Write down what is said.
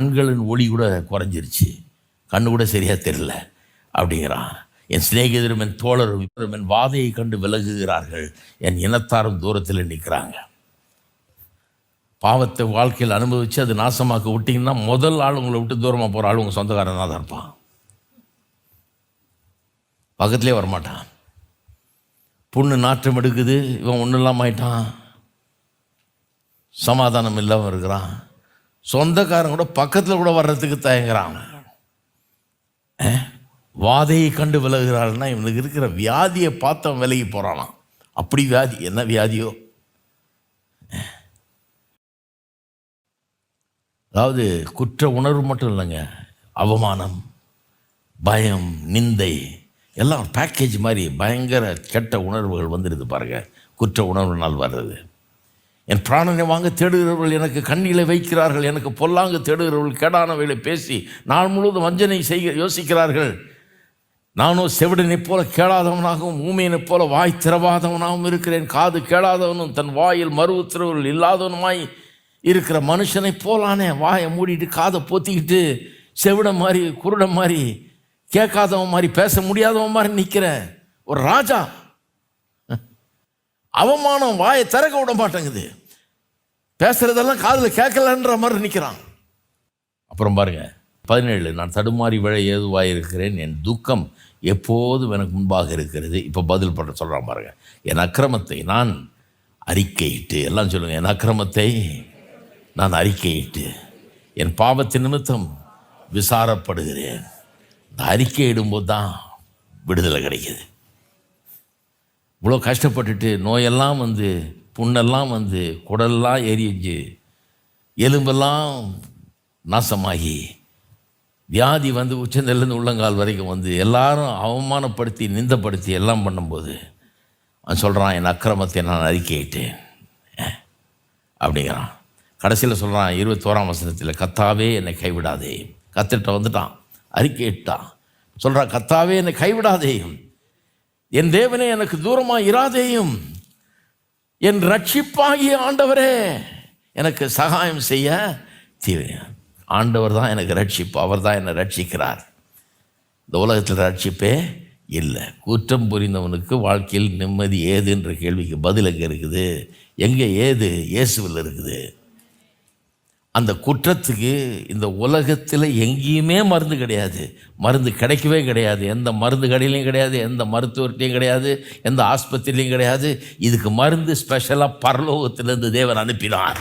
கண்களின் ஒளி கூட குறைஞ்சிருச்சு, கண்ணு கூட சரியாக தெரியல அப்படிங்கிறான். என் சிநேகிதரும் என் தோழரும் என் வாதையை கண்டு விலகுகிறார்கள், என் இனத்தாரும் தூரத்தில் நிற்கிறாங்க. பாவத்தை வாழ்க்கையில் அனுபவித்து அது நாசமாக்க விட்டிங்கன்னா முதல் ஆள் உங்களை விட்டு தூரமாக போகிற ஆள் உங்கள் சொந்தக்காரனாக தான் இருப்பான், பக்கத்துலேயே வரமாட்டான். புண்ணு நாற்றம் எடுக்குது, இவன் ஒன்றும் இல்லாமல் ஆயிட்டான், சமாதானம் இல்லாமல் இருக்கிறான், சொந்தக்காரன் கூட பக்கத்தில் கூட வர்றதுக்கு தயங்குறான். வாதையை கண்டு விலகுறாள்னா இவனுக்கு இருக்கிற வியாதியை பார்த்தவன் விலகி போகிறானாம். அப்படி வியாதி, என்ன வியாதியோ. அதாவது குற்ற உணர்வு மட்டும் இல்லைங்க, அவமானம், பயம், நிந்தை எல்லாம் பேக்கேஜ் மாதிரி பயங்கர கெட்ட உணர்வுகள் வந்துடுது பாருங்க. குற்ற உணர்வுனால் வர்றது. என் பிராணனை வாங்க தேடுகிறவர்கள் எனக்கு கண்ணிலை வைக்கிறார்கள், எனக்கு பொல்லாங்கு தேடுகிறவர்கள் கேடானவைகளை பேசி நாள் முழுவதும் வஞ்சனை யோசிக்கிறார்கள். நானும் செவிடனைப் போல கேளாதவனாகவும் ஊமையனைப் போல வாய் திறவாதவனாகவும் இருக்கிறேன். காது கேளாதவனும் தன் வாயில் மறு உத்தரவுகள் இல்லாதவனுமாய் இருக்கிற மனுஷனைப் போலானே. வாயை மூடிட்டு காதை போத்திக்கிட்டு செவிடம் மாதிரி குருடம் மாதிரி கேட்காதவன் மாதிரி பேச முடியாதவன் மாதிரி நிற்கிறேன். ஒரு ராஜா அவமானம், வாயை திறக்க விட மாட்டேங்குது, பேசுறதெல்லாம் காதில் கேட்கலன்ற மாதிரி நிற்கிறான். அப்புறம் பாருங்க 17, நான் தடுமாறி விழ ஏதுவாயிருக்கிறேன், என் துக்கம் எப்போதும் எனக்கு முன்பாக இருக்கிறது. இப்போ பதில் பண்ண சொல்கிறான் பாருங்க. என் அக்கிரமத்தை நான் அறிக்கையிட்டு, எல்லாம் சொல்லுங்கள், என் அக்கிரமத்தை நான் அறிக்கையிட்டு என் பாவத்தின் நிமித்தம் விசாரப்படுகிறேன். இந்த அறிக்கை இடும்போது தான் விடுதலை கிடைக்கிது. இவ்வளோ கஷ்டப்பட்டுட்டு நோயெல்லாம் வந்து புண்ணெல்லாம் வந்து குடல்லாம் எரிஞ்சு எலும்பெல்லாம் நாசமாகி வியாதி வந்து உச்சந்தலேருந்து உள்ளங்கால் வரைக்கும் வந்து எல்லாரும் அவமானப்படுத்தி நிந்தப்படுத்தி எல்லாம் பண்ணும்போது அவன் சொல்கிறான், என் அக்கிரமத்தை நான் அறிக்கையிட்டேன் அப்படிங்கிறான். கடைசியில் சொல்கிறான் 21ஆம் வசனத்தில், கர்த்தாவே என்னை கைவிடாதே. கர்த்தர்கிட்ட வந்துட்டான், அறிக்கையிட்டான், சொல்கிறான், கர்த்தாவே என்னை கைவிடாதேயும், என் தேவனே எனக்கு தூரமாக இராதேயும், என் ரட்சிப்பாகிய ஆண்டவரே எனக்கு சகாயம் செய்ய தீவிரம். ஆண்டவர் தான் எனக்கு ரட்சிப்பு, அவர் தான் என்னை ரட்சிக்கிறார். இந்த உலகத்தில் ரட்சிப்பே இல்லை. குற்றம் புரிந்தவனுக்கு வாழ்க்கையில் நிம்மதி ஏதுன்ற கேள்விக்கு பதில் எங்கே இருக்குது? எங்கே ஏது? இயேசுவில் இருக்குது. அந்த குற்றத்துக்கு இந்த உலகத்தில் எங்கேயுமே மருந்து கிடையாது, மருந்து கிடைக்கவே கிடையாது. எந்த மருந்து கடையிலையும் கிடையாது, எந்த மருத்துவர்கிட்டையும் கிடையாது, எந்த ஆஸ்பத்திரிலையும் கிடையாது. இதுக்கு மருந்து ஸ்பெஷலாக பரலோகத்திலேருந்து தேவன் அனுப்பினார்.